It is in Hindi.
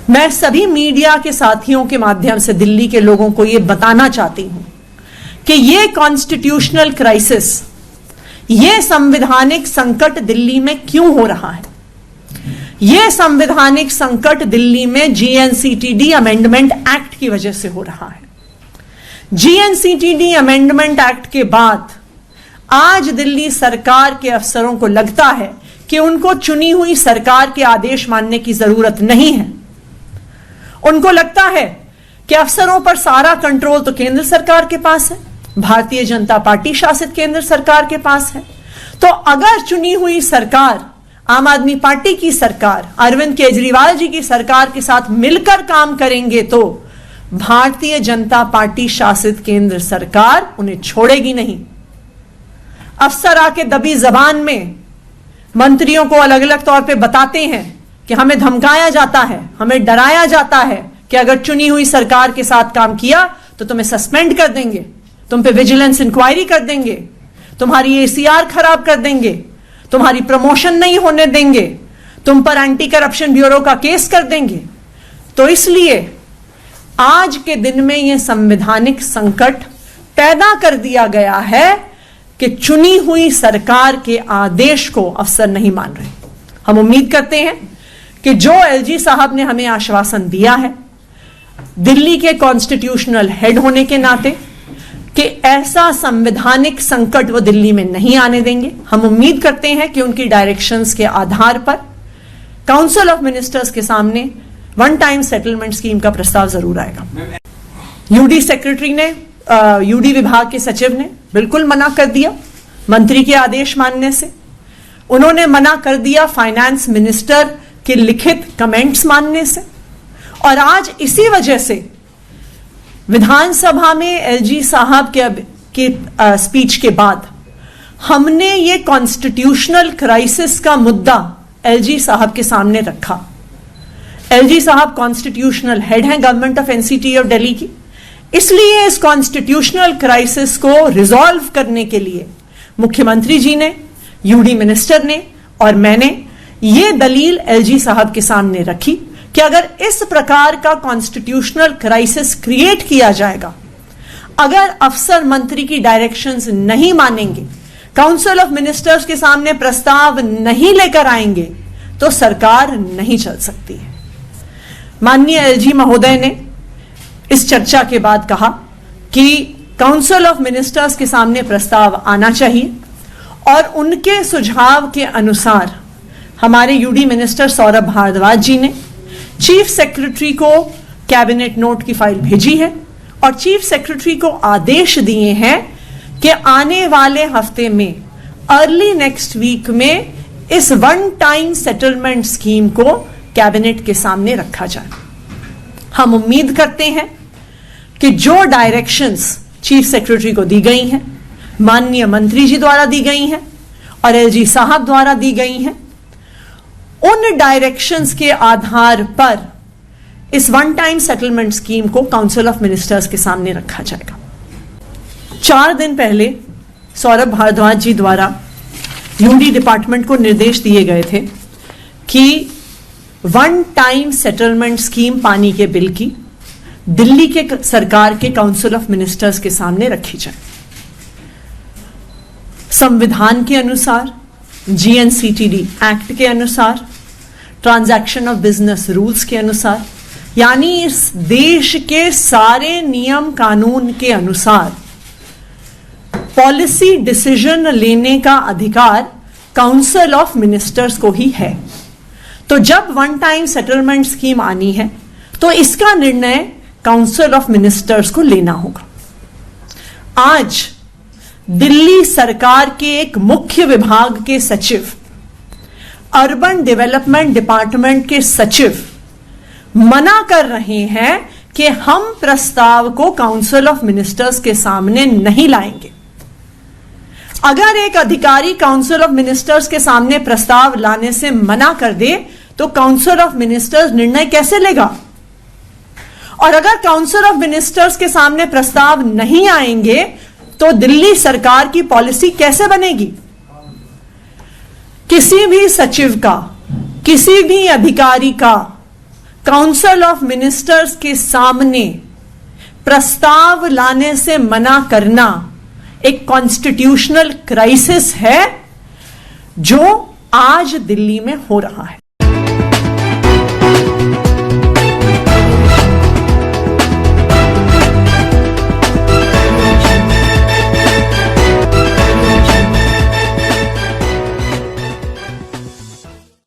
मैं सभी मीडिया के साथियों के माध्यम से दिल्ली के लोगों को यह बताना चाहती हूं कि यह कॉन्स्टिट्यूशनल क्राइसिस, यह संवैधानिक संकट दिल्ली में क्यों हो रहा है। यह संवैधानिक संकट दिल्ली में जीएनसीटीडी अमेंडमेंट एक्ट की वजह से हो रहा है। जीएनसीटीडी अमेंडमेंट एक्ट के बाद आज दिल्ली सरकार के अफसरों को लगता है कि उनको चुनी हुई सरकार के आदेश मानने की जरूरत नहीं है। उनको लगता है कि अफसरों पर सारा कंट्रोल तो केंद्र सरकार के पास है, भारतीय जनता पार्टी शासित केंद्र सरकार के पास है। तो अगर चुनी हुई सरकार, आम आदमी पार्टी की सरकार, अरविंद केजरीवाल जी की सरकार के साथ मिलकर काम करेंगे तो भारतीय जनता पार्टी शासित केंद्र सरकार उन्हें छोड़ेगी नहीं। अफसर आके दबी जबान में मंत्रियों को अलग अलग तौर पे बताते हैं कि हमें धमकाया जाता है, हमें डराया जाता है कि अगर चुनी हुई सरकार के साथ काम किया तो तुम्हें सस्पेंड कर देंगे, तुम पे विजिलेंस इंक्वायरी कर देंगे, तुम्हारी एसीआर खराब कर देंगे, तुम्हारी प्रमोशन नहीं होने देंगे, तुम पर एंटी करप्शन ब्यूरो का केस कर देंगे। तो इसलिए आज के दिन में यह संवैधानिक संकट पैदा कर दिया गया है कि चुनी हुई सरकार के आदेश को अफसर नहीं मान रहे। हम उम्मीद करते हैं कि जो एलजी साहब ने हमें आश्वासन दिया है दिल्ली के कॉन्स्टिट्यूशनल हेड होने के नाते कि ऐसा संवैधानिक संकट वो दिल्ली में नहीं आने देंगे। हम उम्मीद करते हैं कि उनकी डायरेक्शंस के आधार पर काउंसिल ऑफ मिनिस्टर्स के सामने वन टाइम सेटलमेंट स्कीम का प्रस्ताव जरूर आएगा। यूडी सेक्रेटरी ने, यूडी विभाग के सचिव ने बिल्कुल मना कर दिया मंत्री के आदेश मानने से। उन्होंने मना कर दिया फाइनेंस मिनिस्टर के लिखित कमेंट्स मानने से। और आज इसी वजह से विधानसभा में एलजी साहब के स्पीच के बाद हमने ये कॉन्स्टिट्यूशनल क्राइसिस का मुद्दा एलजी साहब के सामने रखा। एलजी साहब कॉन्स्टिट्यूशनल हेड हैं गवर्नमेंट ऑफ एनसीटी और दिल्ली की, इसलिए इस कॉन्स्टिट्यूशनल क्राइसिस को रिजॉल्व करने के लिए मुख्यमंत्री जी ने, यूडी मिनिस्टर ने और मैंने ये दलील एलजी साहब के सामने रखी कि अगर इस प्रकार का कॉन्स्टिट्यूशनल क्राइसिस क्रिएट किया जाएगा, अगर अफसर मंत्री की डायरेक्शंस नहीं मानेंगे, काउंसिल ऑफ मिनिस्टर्स के सामने प्रस्ताव नहीं लेकर आएंगे, तो सरकार नहीं चल सकती है। माननीय एलजी महोदय ने इस चर्चा के बाद कहा कि काउंसिल ऑफ मिनिस्टर्स के सामने प्रस्ताव आना चाहिए और उनके सुझाव के अनुसार हमारे यूडी मिनिस्टर सौरभ भारद्वाज जी ने चीफ सेक्रेटरी को कैबिनेट नोट की फाइल भेजी है और चीफ सेक्रेटरी को आदेश दिए हैं कि आने वाले हफ्ते में, अर्ली नेक्स्ट वीक में इस वन टाइम सेटलमेंट स्कीम को कैबिनेट के सामने रखा जाए। हम उम्मीद करते हैं कि जो डायरेक्शंस चीफ सेक्रेटरी को दी गई हैं, माननीय मंत्री जी द्वारा दी गई हैं और एलजी साहब द्वारा दी गई हैं, उन डायरेक्शंस के आधार पर इस वन टाइम सेटलमेंट स्कीम को काउंसिल ऑफ मिनिस्टर्स के सामने रखा जाएगा। 4 दिन पहले सौरभ भारद्वाज जी द्वारा यूडी डिपार्टमेंट को निर्देश दिए गए थे कि वन टाइम सेटलमेंट स्कीम पानी के बिल की दिल्ली के सरकार के काउंसिल ऑफ मिनिस्टर्स के सामने रखी जाए। संविधान के अनुसार, जीएनसीटीडी एक्ट के अनुसार, ट्रांजैक्शन ऑफ बिजनेस रूल्स के अनुसार, यानी इस देश के सारे नियम कानून के अनुसार पॉलिसी डिसीजन लेने का अधिकार काउंसिल ऑफ मिनिस्टर्स को ही है। तो जब वन टाइम सेटलमेंट स्कीम आनी है तो इसका निर्णय काउंसिल ऑफ मिनिस्टर्स को लेना होगा। आज दिल्ली सरकार के एक मुख्य विभाग के सचिव, अर्बन डेवलपमेंट डिपार्टमेंट के सचिव मना कर रहे हैं कि हम प्रस्ताव को काउंसिल ऑफ मिनिस्टर्स के सामने नहीं लाएंगे। अगर एक अधिकारी काउंसिल ऑफ मिनिस्टर्स के सामने प्रस्ताव लाने से मना कर दे तो काउंसिल ऑफ मिनिस्टर्स निर्णय कैसे लेगा? और अगर काउंसिल ऑफ मिनिस्टर्स के सामने प्रस्ताव नहीं आएंगे तो दिल्ली सरकार की पॉलिसी कैसे बनेगी? किसी भी सचिव का, किसी भी अधिकारी का काउंसिल ऑफ मिनिस्टर्स के सामने प्रस्ताव लाने से मना करना एक कॉन्स्टिट्यूशनल क्राइसिस है जो आज दिल्ली में हो रहा है।